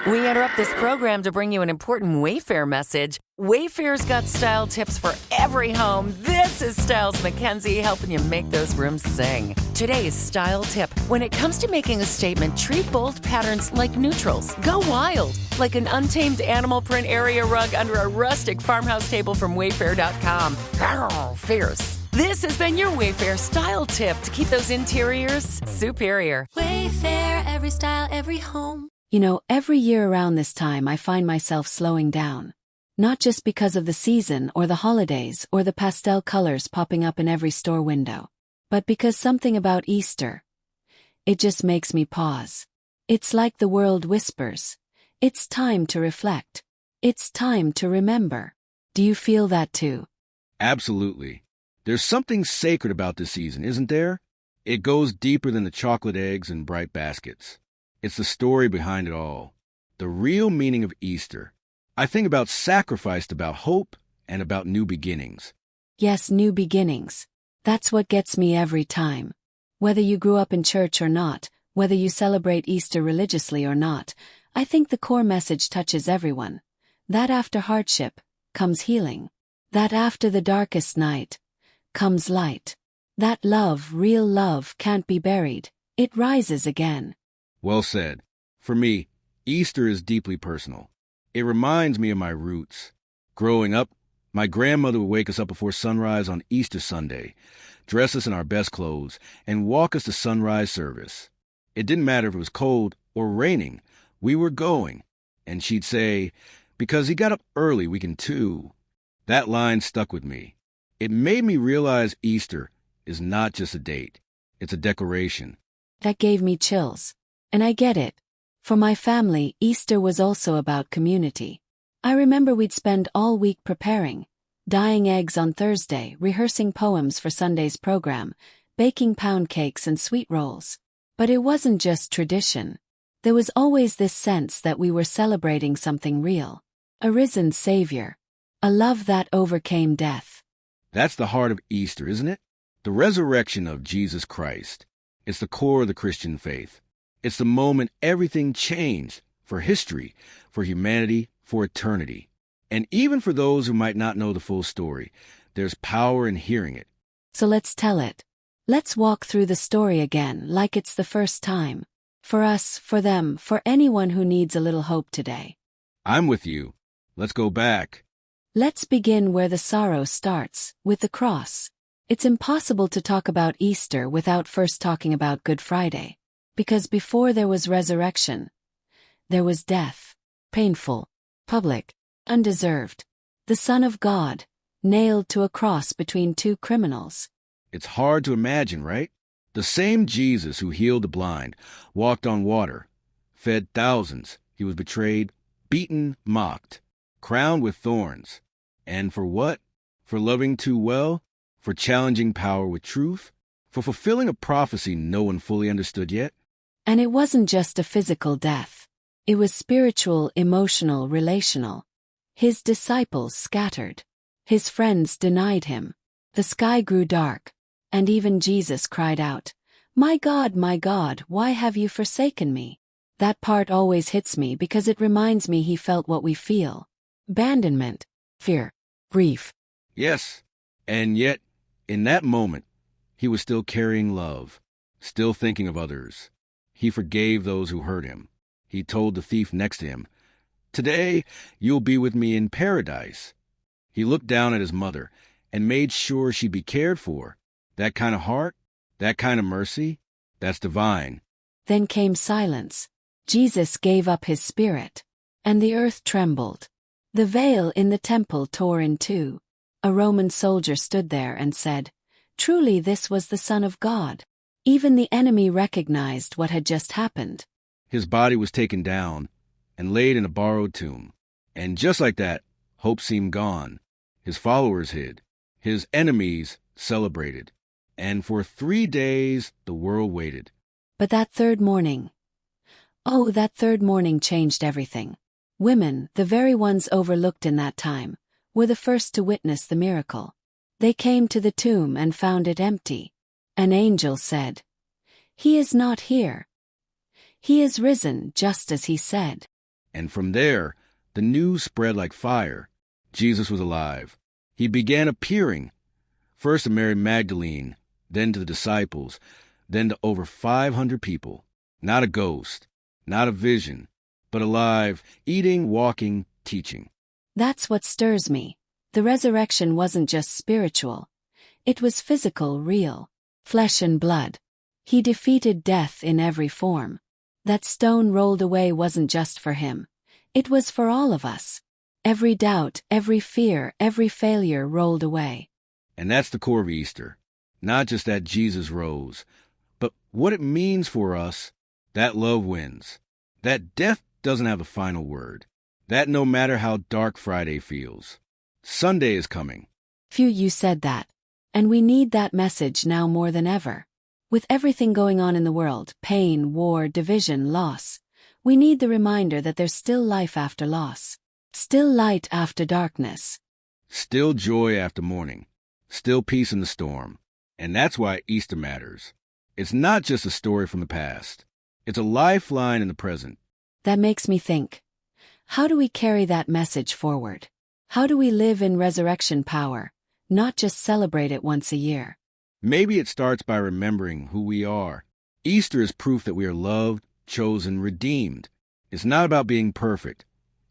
We interrupt this program to bring you an important Wayfair message. Wayfair's got style tips for every home. This is Styles McKenzie helping you make those rooms sing. Today's style tip. When it comes to making a statement, treat bold patterns like neutrals. Go wild, like an untamed animal print area rug under a rustic farmhouse table from Wayfair.com. Arr, fierce. This has been your Wayfair style tip to keep those interiors superior. Wayfair, every style, every home. You know, every year around this time I find myself slowing down. Not just because of the season or the holidays or the pastel colors popping up in every store window, but because something about Easter. It just makes me pause. It's like the world whispers. It's time to reflect. It's time to remember. Do you feel that too? Absolutely. There's something sacred about this season, isn't there? It goes deeper than the chocolate eggs and bright baskets. It's the story behind it all. The real meaning of Easter. I think about sacrifice, about hope, and about new beginnings. Yes, new beginnings. That's what gets me every time. Whether you grew up in church or not, whether you celebrate Easter religiously or not, I think the core message touches everyone. That after hardship comes healing. That after the darkest night comes light. That love, real love, can't be buried. It rises again. Well said. For me, Easter is deeply personal. It reminds me of my roots. Growing up, my grandmother would wake us up before sunrise on Easter Sunday, dress us in our best clothes, and walk us to sunrise service. It didn't matter if it was cold or raining, we were going. And she'd say, "Because he got up early, we can too." That line stuck with me. It made me realize Easter is not just a date. It's a declaration. That gave me chills. And I get it. For my family, Easter was also about community. I remember we'd spend all week preparing, dyeing eggs on Thursday, rehearsing poems for Sunday's program, baking pound cakes and sweet rolls. But it wasn't just tradition. There was always this sense that we were celebrating something real. A risen Savior. A love that overcame death. That's the heart of Easter, isn't it? The resurrection of Jesus Christ. It's the core of the Christian faith. It's the moment everything changed, for history, for humanity, for eternity. And even for those who might not know the full story, there's power in hearing it. So let's tell it. Let's walk through the story again like it's the first time. For us, for them, for anyone who needs a little hope today. I'm with you. Let's go back. Let's begin where the sorrow starts, with the cross. It's impossible to talk about Easter without first talking about Good Friday. Because before there was resurrection, there was death. Painful, public, undeserved. The Son of God, nailed to a cross between two criminals. It's hard to imagine, right? The same Jesus who healed the blind, walked on water, fed thousands. He was betrayed, beaten, mocked, crowned with thorns. And for what? For loving too well? For challenging power with truth? For fulfilling a prophecy no one fully understood yet? And it wasn't just a physical death. It was spiritual, emotional, relational. His disciples scattered. His friends denied him. The sky grew dark. And even Jesus cried out, my God, why have you forsaken me?" That part always hits me because it reminds me he felt what we feel. Abandonment, fear, grief. Yes, and yet, in that moment, he was still carrying love, still thinking of others. He forgave those who hurt him. He told the thief next to him, "Today, you'll be with me in paradise." He looked down at his mother and made sure she'd be cared for. That kind of heart, that kind of mercy, that's divine. Then came silence. Jesus gave up his spirit. And the earth trembled. The veil in the temple tore in two. A Roman soldier stood there and said, "Truly this was the Son of God." Even the enemy recognized what had just happened. His body was taken down and laid in a borrowed tomb. And just like that, hope seemed gone. His followers hid. His enemies celebrated. And for 3 days, the world waited. But that third morning changed everything. Women, the very ones overlooked in that time, were the first to witness the miracle. They came to the tomb and found it empty. An angel said, "He is not here. He is risen, just as he said." And from there, the news spread like fire. Jesus was alive. He began appearing, first to Mary Magdalene, then to the disciples, then to over 500 people. Not a ghost, not a vision, but alive, eating, walking, teaching. That's what stirs me. The resurrection wasn't just spiritual. It was physical, real. Flesh and blood. He defeated death in every form. That stone rolled away wasn't just for him. It was for all of us. Every doubt, every fear, every failure rolled away. And that's the core of Easter. Not just that Jesus rose, but what it means for us, that love wins. That death doesn't have the final word. That no matter how dark Friday feels, Sunday is coming. Phew, you said that. And we need that message now more than ever. With everything going on in the world, pain, war, division, loss, we need the reminder that there's still life after loss. Still light after darkness. Still joy after mourning. Still peace in the storm. And that's why Easter matters. It's not just a story from the past. It's a lifeline in the present. That makes me think. How do we carry that message forward? How do we live in resurrection power, not just celebrate it once a year? Maybe it starts by remembering who we are. Easter is proof that we are loved, chosen, redeemed. It's not about being perfect.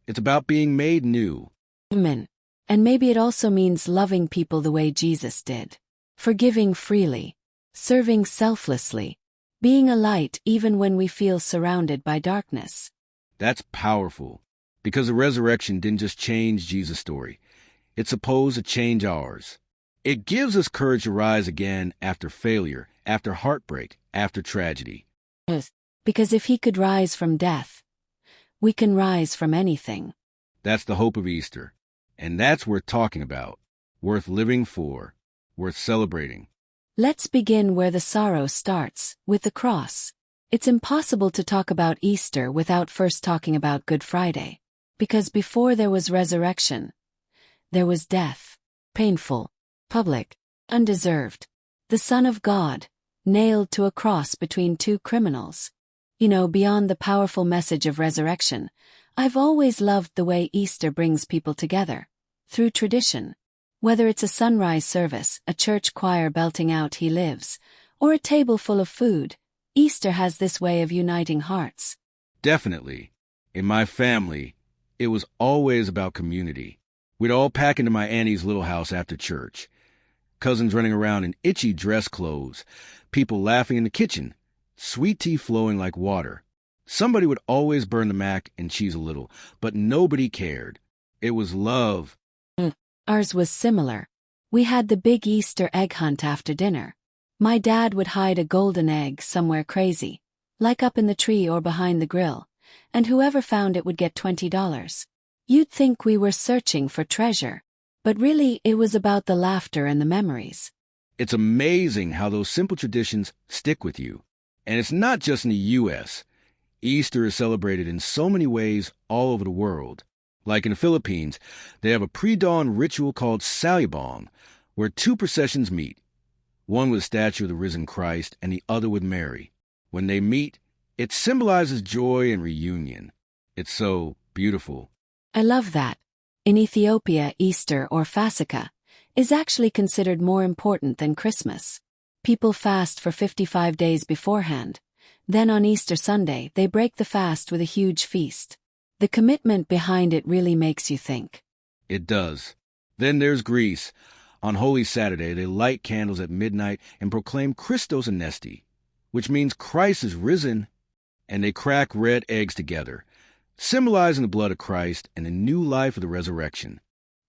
It's about being made new. Amen. And maybe it also means loving people the way Jesus did. Forgiving freely. Serving selflessly. Being a light even when we feel surrounded by darkness. That's powerful. Because the resurrection didn't just change Jesus' story. It's supposed to change ours. It gives us courage to rise again after failure, after heartbreak, after tragedy. Yes. Because if he could rise from death, we can rise from anything. That's the hope of Easter. And that's worth talking about. Worth living for. Worth celebrating. Let's begin where the sorrow starts, with the cross. It's impossible to talk about Easter without first talking about Good Friday. Because before there was resurrection, there was death. Painful, public, undeserved. The Son of God, nailed to a cross between two criminals. Beyond the powerful message of resurrection, I've always loved the way Easter brings people together. Through tradition. Whether it's a sunrise service, a church choir belting out He Lives, or a table full of food, Easter has this way of uniting hearts. Definitely. In my family, it was always about community. We'd all pack into my auntie's little house after church. Cousins running around in itchy dress clothes, people laughing in the kitchen, sweet tea flowing like water. Somebody would always burn the mac and cheese a little, but nobody cared. It was love. Ours was similar. We had the big Easter egg hunt after dinner. My dad would hide a golden egg somewhere crazy, like up in the tree or behind the grill, and whoever found it would get $20. You'd think we were searching for treasure, but really it was about the laughter and the memories. It's amazing how those simple traditions stick with you. And it's not just in the U.S. Easter is celebrated in so many ways all over the world. Like in the Philippines, they have a pre-dawn ritual called Salubong, where two processions meet. One with a statue of the risen Christ and the other with Mary. When they meet, it symbolizes joy and reunion. It's so beautiful. I love that. In Ethiopia, Easter or Fasika is actually considered more important than Christmas. People fast for 55 days beforehand. Then on Easter Sunday, they break the fast with a huge feast. The commitment behind it really makes you think. It does. Then there's Greece. On Holy Saturday, they light candles at midnight and proclaim Christos Anesti, which means Christ is risen, and they crack red eggs together, symbolizing the blood of Christ and the new life of the resurrection.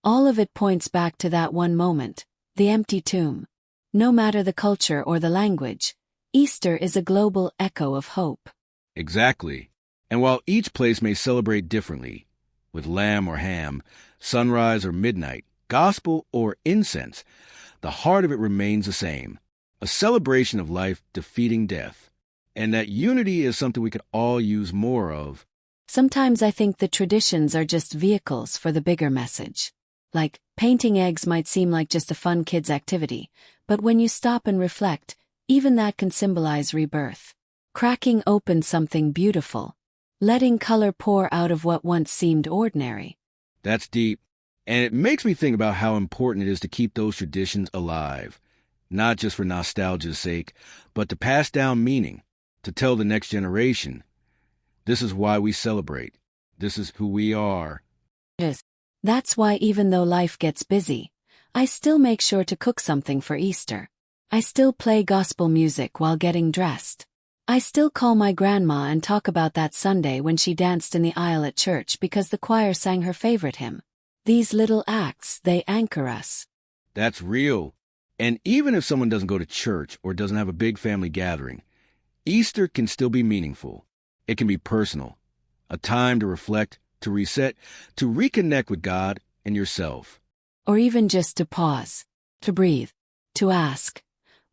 All of it points back to that one moment, the empty tomb. No matter the culture or the language, Easter is a global echo of hope. Exactly. And while each place may celebrate differently, with lamb or ham, sunrise or midnight, gospel or incense, the heart of it remains the same, a celebration of life defeating death. And that unity is something we could all use more of. Sometimes I think the traditions are just vehicles for the bigger message. Like, painting eggs might seem like just a fun kid's activity, but when you stop and reflect, even that can symbolize rebirth. Cracking open something beautiful. letting color pour out of what once seemed ordinary. That's deep. And it makes me think about how important it is to keep those traditions alive, not just for nostalgia's sake, but to pass down meaning, to tell the next generation, this is why we celebrate. This is who we are. Yes. That's why even though life gets busy, I still make sure to cook something for Easter. I still play gospel music while getting dressed. I still call my grandma and talk about that Sunday when she danced in the aisle at church because the choir sang her favorite hymn. These little acts, they anchor us. That's real. And even if someone doesn't go to church or doesn't have a big family gathering, Easter can still be meaningful. It can be personal, a time to reflect, to reset, to reconnect with God and yourself. Or even just to pause, to breathe, to ask,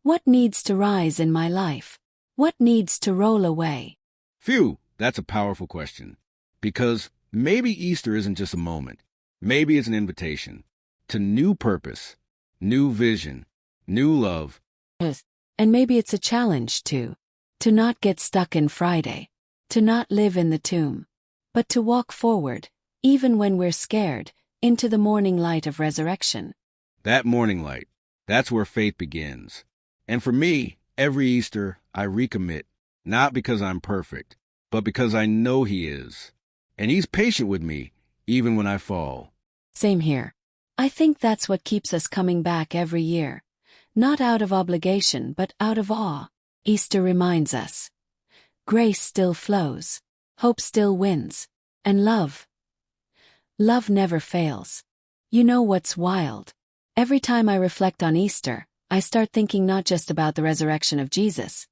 what needs to rise in my life? What needs to roll away? Phew, that's a powerful question. Because maybe Easter isn't just a moment. Maybe it's an invitation to new purpose, new vision, new love. Yes. And maybe it's a challenge too. To not get stuck in Friday. To not live in the tomb. But to walk forward, even when we're scared, into the morning light of resurrection. That morning light, that's where faith begins. And for me, every Easter, I recommit, not because I'm perfect, but because I know He is. And He's patient with me, even when I fall. Same here. I think that's what keeps us coming back every year. Not out of obligation, but out of awe. Easter reminds us. Grace still flows. Hope still wins. And love. Love never fails. You know what's wild? Every time I reflect on Easter, I start thinking not just about the resurrection of Jesus,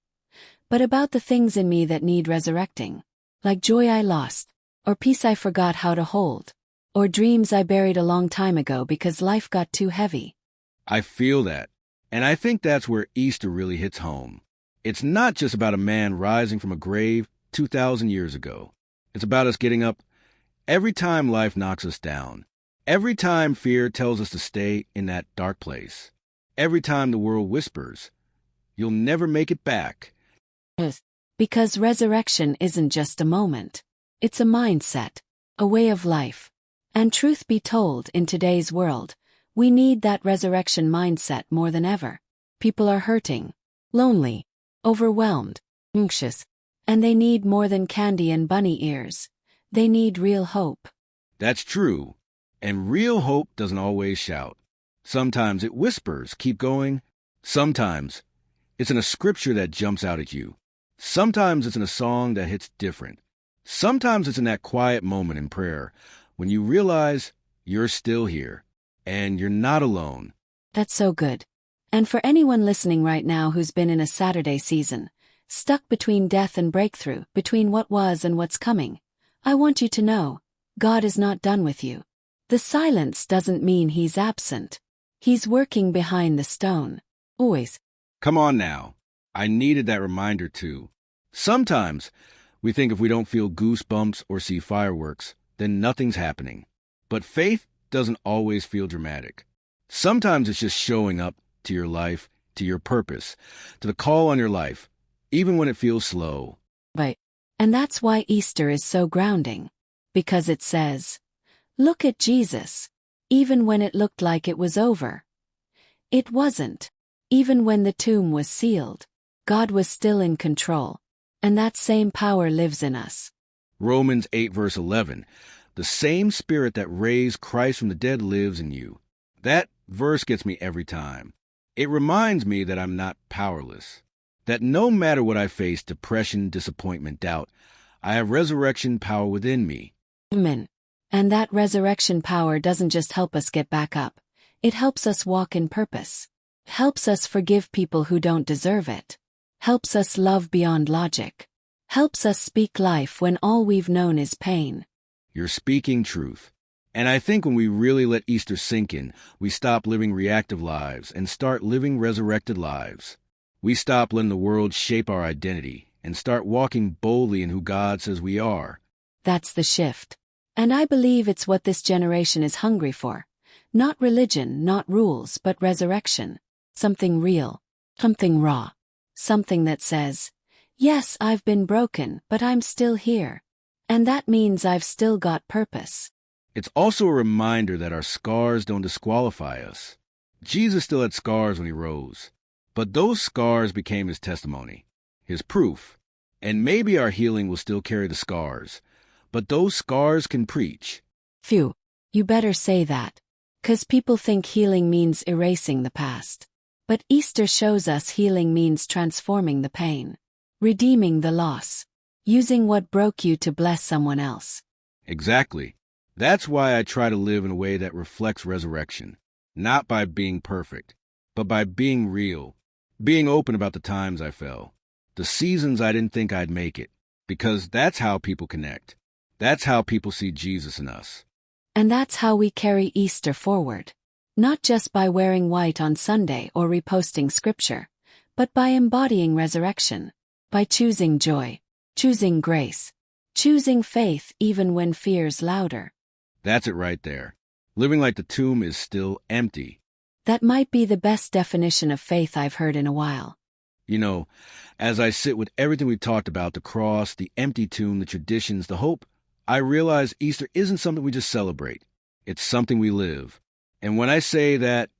but about the things in me that need resurrecting, like joy I lost, or peace I forgot how to hold, or dreams I buried a long time ago because life got too heavy. I feel that, and I think that's where Easter really hits home. It's not just about a man rising from a grave 2,000 years ago. It's about us getting up every time life knocks us down, every time fear tells us to stay in that dark place. Every time the world whispers, you'll never make it back. Yes. Because resurrection isn't just a moment. It's a mindset, a way of life. And truth be told, in today's world, we need that resurrection mindset more than ever. People are hurting, lonely, overwhelmed, anxious, and they need more than candy and bunny ears. They need real hope. That's true. And real hope doesn't always shout. Sometimes it whispers, keep going. Sometimes it's in a scripture that jumps out at you. Sometimes it's in a song that hits different. Sometimes it's in that quiet moment in prayer when you realize you're still here and you're not alone. That's so good. And for anyone listening right now who's been in a Saturday season, stuck between death and breakthrough, between what was and what's coming, I want you to know, God is not done with you. The silence doesn't mean He's absent. He's working behind the stone. Always. Come on now. I needed that reminder too. Sometimes we think if we don't feel goosebumps or see fireworks, then nothing's happening. But faith doesn't always feel dramatic. Sometimes it's just showing up to your life, to your purpose, to the call on your life, even when it feels slow. Right. And that's why Easter is so grounding. Because it says, look at Jesus. Even when it looked like it was over. It wasn't. Even when the tomb was sealed, God was still in control. And that same power lives in us. Romans 8 verse 11. The same Spirit that raised Christ from the dead lives in you. That verse gets me every time. It reminds me that I'm not powerless. That no matter what I face, depression, disappointment, doubt, I have resurrection power within me. Amen. And that resurrection power doesn't just help us get back up. It helps us walk in purpose. Helps us forgive people who don't deserve it. Helps us love beyond logic. Helps us speak life when all we've known is pain. You're speaking truth. And I think when we really let Easter sink in, we stop living reactive lives and start living resurrected lives. We stop letting the world shape our identity and start walking boldly in who God says we are. That's the shift. And I believe it's what this generation is hungry for. Not religion, not rules, but resurrection. Something real. Something raw. Something that says, yes, I've been broken, but I'm still here. And that means I've still got purpose. It's also a reminder that our scars don't disqualify us. Jesus still had scars when he rose, but those scars became his testimony, his proof. And maybe our healing will still carry the scars, but those scars can preach. Phew, you better say that. 'Cause people think healing means erasing the past. But Easter shows us healing means transforming the pain, redeeming the loss, using what broke you to bless someone else. Exactly. That's why I try to live in a way that reflects resurrection, not by being perfect, but by being real, being open about the times I fell, the seasons I didn't think I'd make it, because that's how people connect. That's how people see Jesus in us. And that's how we carry Easter forward. Not just by wearing white on Sunday or reposting scripture, but by embodying resurrection, by choosing joy, choosing grace, choosing faith even when fear's louder. That's it right there. Living like the tomb is still empty. That might be the best definition of faith I've heard in a while. You know, as I sit with everything we talked about, the cross, the empty tomb, the traditions, the hope, I realize Easter isn't something we just celebrate. It's something we live. And when I say that,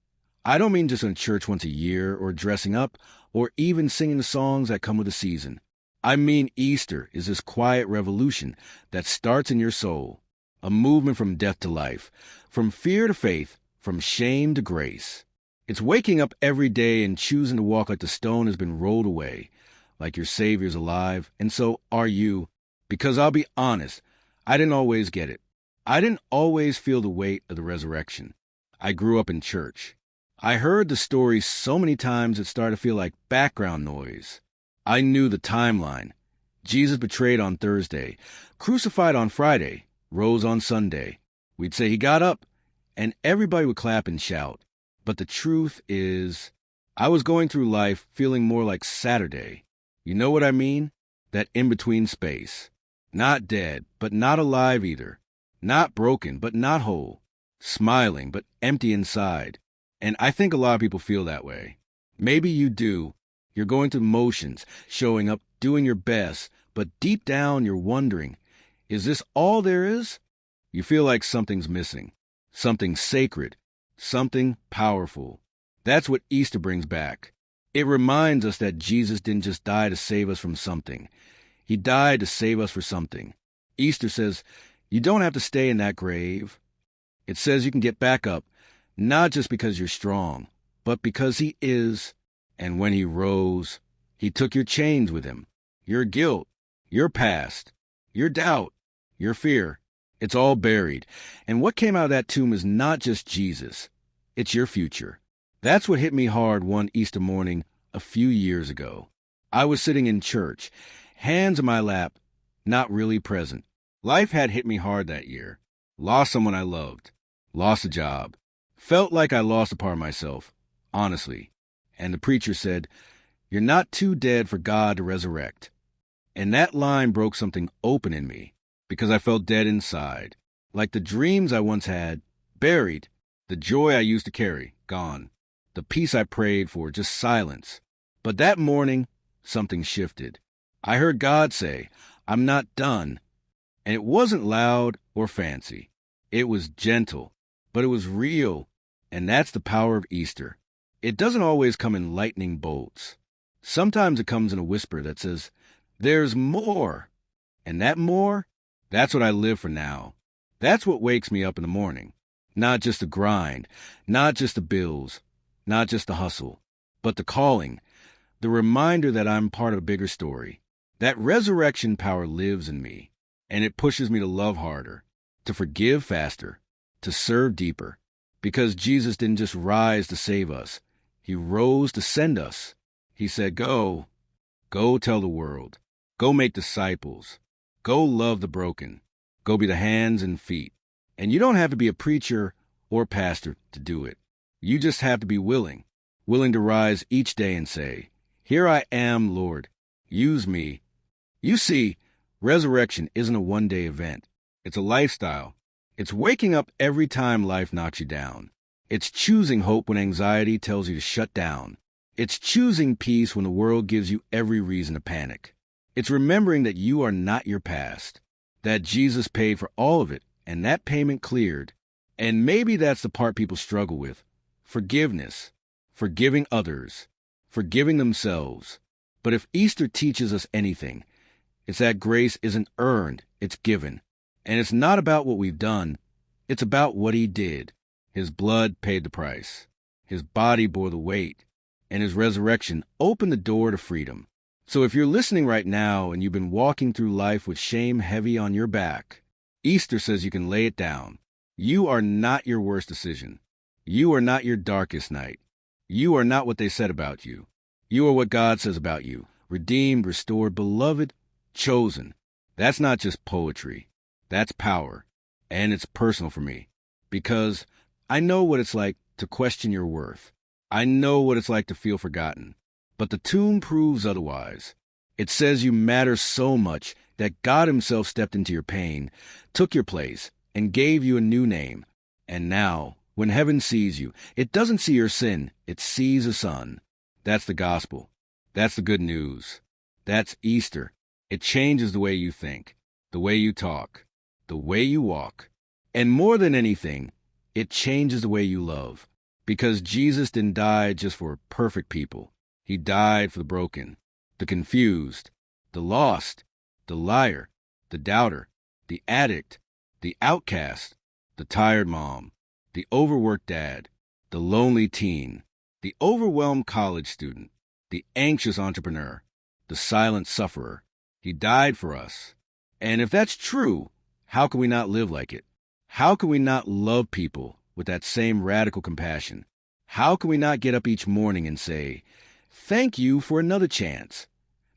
I don't mean just in church once a year or dressing up or even singing the songs that come with the season. I mean Easter is this quiet revolution that starts in your soul, a movement from death to life, from fear to faith, from shame to grace. It's waking up every day and choosing to walk like the stone has been rolled away, like your Savior's alive, and so are you. Because I'll be honest, I didn't always get it. I didn't always feel the weight of the resurrection. I grew up in church. I heard the story so many times it started to feel like background noise. I knew the timeline. Jesus betrayed on Thursday, crucified on Friday, rose on Sunday. We'd say he got up, and everybody would clap and shout. But the truth is, I was going through life feeling more like Saturday. You know what I mean? That in-between space. Not dead, but not alive either. Not broken, but not whole. Smiling, but empty inside. And I think a lot of people feel that way. Maybe you do. You're going through motions, showing up, doing your best, but deep down you're wondering, is this all there is? You feel like something's missing. Something sacred. Something powerful. That's what Easter brings back. It reminds us that Jesus didn't just die to save us from something. He died to save us for something. Easter says, you don't have to stay in that grave. It says you can get back up, not just because you're strong, but because he is. And when he rose, he took your chains with him, your guilt, your past, your doubt, your fear. It's all buried. And what came out of that tomb is not just Jesus. It's your future. That's what hit me hard one Easter morning a few years ago. I was sitting in church, hands in my lap, not really present. Life had hit me hard that year. Lost someone I loved. Lost a job. Felt like I lost a part of myself, honestly. And the preacher said, you're not too dead for God to resurrect. And that line broke something open in me, because I felt dead inside. Like the dreams I once had, buried. The joy I used to carry, gone. The peace I prayed for, just silence. But that morning, something shifted. I heard God say, I'm not done. And it wasn't loud or fancy. It was gentle, but it was real. And that's the power of Easter. It doesn't always come in lightning bolts. Sometimes it comes in a whisper that says, there's more. And that more, that's what I live for now. That's what wakes me up in the morning. Not just the grind, not just the bills, not just the hustle, but the calling, the reminder that I'm part of a bigger story. That resurrection power lives in me, and it pushes me to love harder, to forgive faster, to serve deeper. Because Jesus didn't just rise to save us. He rose to send us. He said, go tell the world. Go make disciples. Go love the broken. Go be the hands and feet. And you don't have to be a preacher or pastor to do it. You just have to be willing to rise each day and say, here I am, Lord. Use me. You see, resurrection isn't a one-day event. It's a lifestyle. It's waking up every time life knocks you down. It's choosing hope when anxiety tells you to shut down. It's choosing peace when the world gives you every reason to panic. It's remembering that you are not your past, that Jesus paid for all of it, and that payment cleared. And maybe that's the part people struggle with. Forgiveness, forgiving others, forgiving themselves. But if Easter teaches us anything, it's that grace isn't earned, it's given. And it's not about what we've done, it's about what he did. His blood paid the price. His body bore the weight. And his resurrection opened the door to freedom. So if you're listening right now and you've been walking through life with shame heavy on your back, Easter says you can lay it down. You are not your worst decision. You are not your darkest night. You are not what they said about you. You are what God says about you. Redeemed, restored, beloved, chosen. That's not just poetry. That's power. And it's personal for me. Because I know what it's like to question your worth. I know what it's like to feel forgotten. But the tune proves otherwise. It says you matter so much that God himself stepped into your pain, took your place, and gave you a new name. And now, when heaven sees you, it doesn't see your sin, it sees a son. That's the gospel. That's the good news. That's Easter. It changes the way you think, the way you talk, the way you walk. And more than anything, it changes the way you love. Because Jesus didn't die just for perfect people. He died for the broken, the confused, the lost, the liar, the doubter, the addict, the outcast, the tired mom, the overworked dad, the lonely teen, the overwhelmed college student, the anxious entrepreneur, the silent sufferer. He died for us. And if that's true, how can we not live like it? How can we not love people with that same radical compassion? How can we not get up each morning and say, thank you for another chance.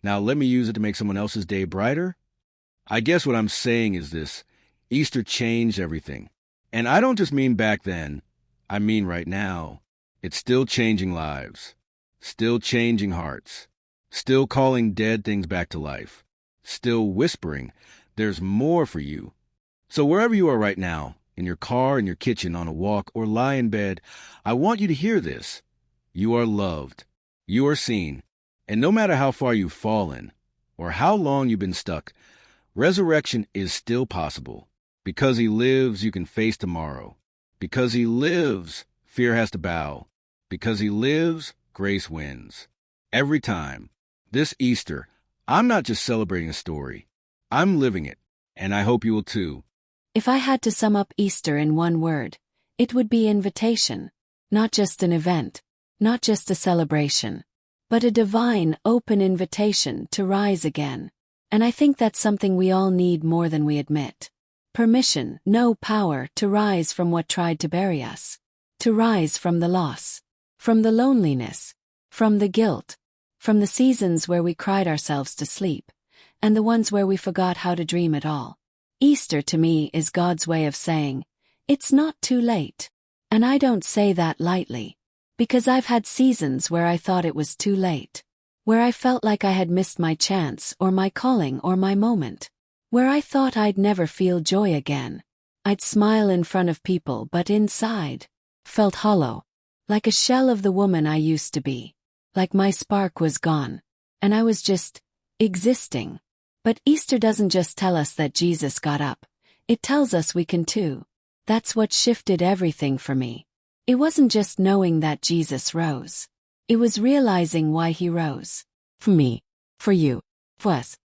Now let me use it to make someone else's day brighter? I guess what I'm saying is this. Easter changed everything. And I don't just mean back then. I mean right now. It's still changing lives. Still changing hearts. Still calling dead things back to life. Still whispering, there's more for you. So wherever you are right now, in your car, in your kitchen, on a walk, or lie in bed, I want you to hear this. You are loved. You are seen. And no matter how far you've fallen, or how long you've been stuck, resurrection is still possible. Because he lives, you can face tomorrow. Because he lives, fear has to bow. Because he lives, grace wins. Every time. This Easter, I'm not just celebrating a story. I'm living it. And I hope you will too. If I had to sum up Easter in one word, it would be invitation. Not just an event, not just a celebration, but a divine, open invitation to rise again. And I think that's something we all need more than we admit. Permission, no power to rise from what tried to bury us. To rise from the loss, from the loneliness, from the guilt, from the seasons where we cried ourselves to sleep, and the ones where we forgot how to dream at all. Easter to me is God's way of saying, it's not too late. And I don't say that lightly, because I've had seasons where I thought it was too late, where I felt like I had missed my chance or my calling or my moment, where I thought I'd never feel joy again. I'd smile in front of people but inside, felt hollow, like a shell of the woman I used to be, like my spark was gone, and I was just existing. But Easter doesn't just tell us that Jesus got up, it tells us we can too. That's what shifted everything for me. It wasn't just knowing that Jesus rose. It was realizing why he rose. For me, for you, for us.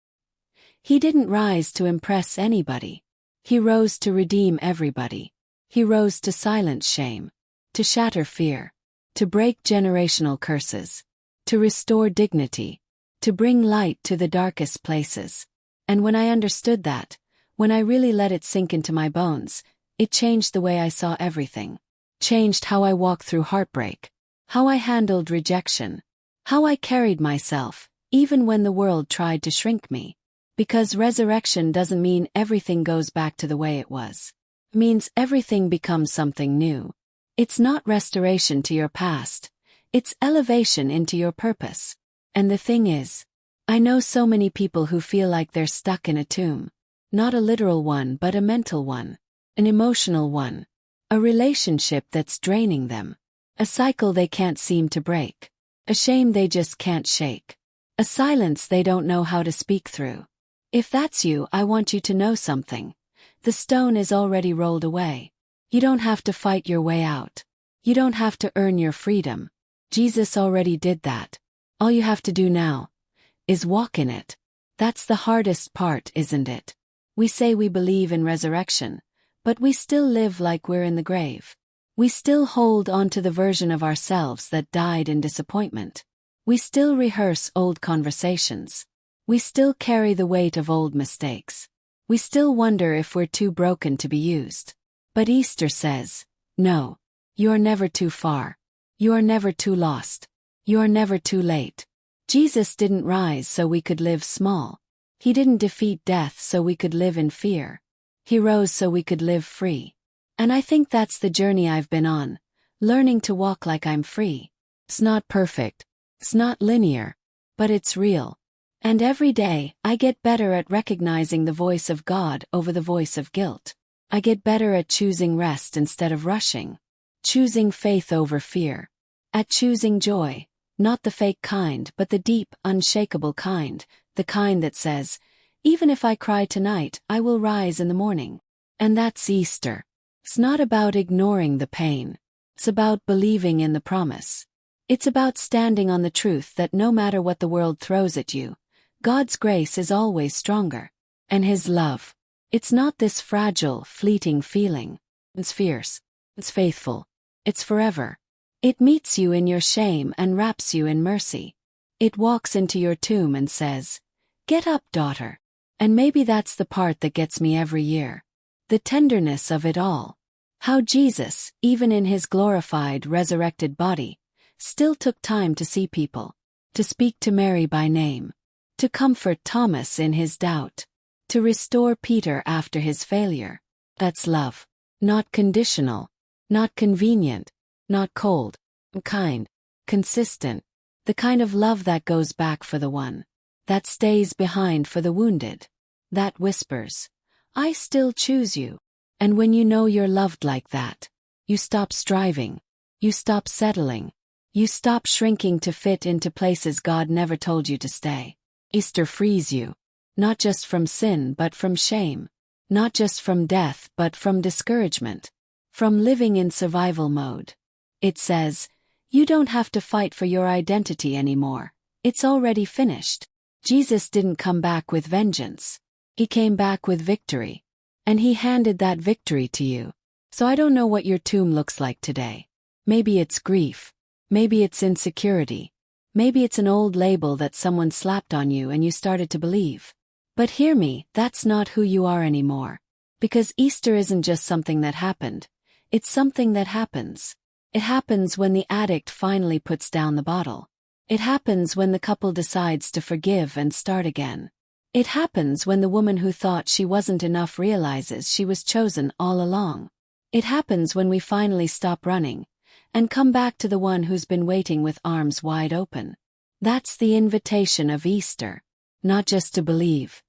He didn't rise to impress anybody. He rose to redeem everybody. He rose to silence shame, to shatter fear, to break generational curses, to restore dignity, to bring light to the darkest places. And when I understood that, when I really let it sink into my bones, it changed the way I saw everything. Changed how I walked through heartbreak, how I handled rejection, how I carried myself, even when the world tried to shrink me. Because resurrection doesn't mean everything goes back to the way it was. It means everything becomes something new. It's not restoration to your past. It's elevation into your purpose. And the thing is, I know so many people who feel like they're stuck in a tomb. Not a literal one, but a mental one. An emotional one. A relationship that's draining them. A cycle they can't seem to break. A shame they just can't shake. A silence they don't know how to speak through. If that's you, I want you to know something. The stone is already rolled away. You don't have to fight your way out. You don't have to earn your freedom. Jesus already did that. All you have to do now is walk in it. That's the hardest part, isn't it? We say we believe in resurrection, but we still live like we're in the grave. We still hold on to the version of ourselves that died in disappointment. We still rehearse old conversations. We still carry the weight of old mistakes. We still wonder if we're too broken to be used. But Easter says, no, you are never too far. You are never too lost. You are never too late. Jesus didn't rise so we could live small. He didn't defeat death so we could live in fear. He rose so we could live free. And I think that's the journey I've been on, learning to walk like I'm free. It's not perfect. It's not linear. But it's real. And every day, I get better at recognizing the voice of God over the voice of guilt. I get better at choosing rest instead of rushing. Choosing faith over fear. At choosing joy, not the fake kind but the deep, unshakable kind, the kind that says, even if I cry tonight, I will rise in the morning. And that's Easter. It's not about ignoring the pain. It's about believing in the promise. It's about standing on the truth that no matter what the world throws at you, God's grace is always stronger. And His love. It's not this fragile, fleeting feeling. It's fierce. It's faithful. It's forever. It meets you in your shame and wraps you in mercy. It walks into your tomb and says, "Get up, daughter." And maybe that's the part that gets me every year. The tenderness of it all. How Jesus, even in His glorified, resurrected body, still took time to see people, to speak to Mary by name, to comfort Thomas in his doubt, to restore Peter after his failure. That's love. Not conditional, not convenient, not cold, kind, consistent. The kind of love that goes back for the one, that stays behind for the wounded, that whispers, "I still choose you." And when you know you're loved like that, you stop striving, you stop settling, you stop shrinking to fit into places God never told you to stay. Easter frees you, not just from sin but from shame, not just from death but from discouragement, from living in survival mode. It says, you don't have to fight for your identity anymore. It's already finished. Jesus didn't come back with vengeance. He came back with victory. And He handed that victory to you. So I don't know what your tomb looks like today. Maybe it's grief. Maybe it's insecurity. Maybe it's an old label that someone slapped on you and you started to believe. But hear me, that's not who you are anymore. Because Easter isn't just something that happened. It's something that happens. It happens when the addict finally puts down the bottle. It happens when the couple decides to forgive and start again. It happens when the woman who thought she wasn't enough realizes she was chosen all along. It happens when we finally stop running and come back to the one who's been waiting with arms wide open. That's the invitation of Easter. Not just to believe,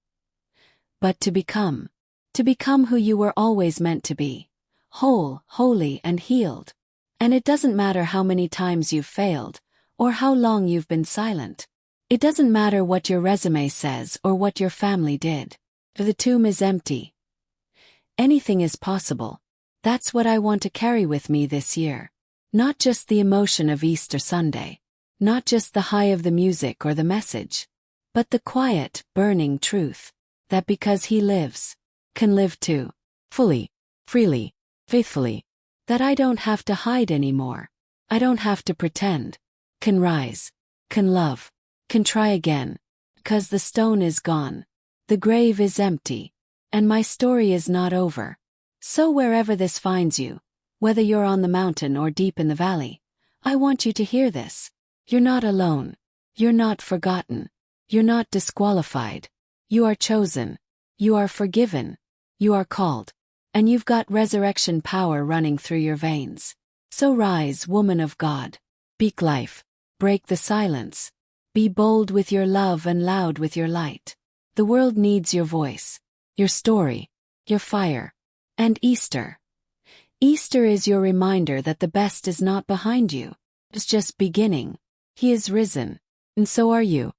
but to become. To become who you were always meant to be. Whole, holy, and healed. And it doesn't matter how many times you've failed, or how long you've been silent. It doesn't matter what your resume says or what your family did. For the tomb is empty. Anything is possible. That's what I want to carry with me this year. Not just the emotion of Easter Sunday. Not just the high of the music or the message. But the quiet, burning truth. That because He lives, can live too. Fully, freely, faithfully. That I don't have to hide anymore. I don't have to pretend. Can rise. Can love. Can try again. Because the stone is gone. The grave is empty. And my story is not over. So wherever this finds you, whether you're on the mountain or deep in the valley, I want you to hear this. You're not alone. You're not forgotten. You're not disqualified. You are chosen. You are forgiven. You are called. And you've got resurrection power running through your veins. So rise, woman of God. Speak life. Break the silence. Be bold with your love and loud with your light. The world needs your voice, your story, your fire. And Easter. Easter is your reminder that the best is not behind you. It's just beginning. He is risen. And so are you.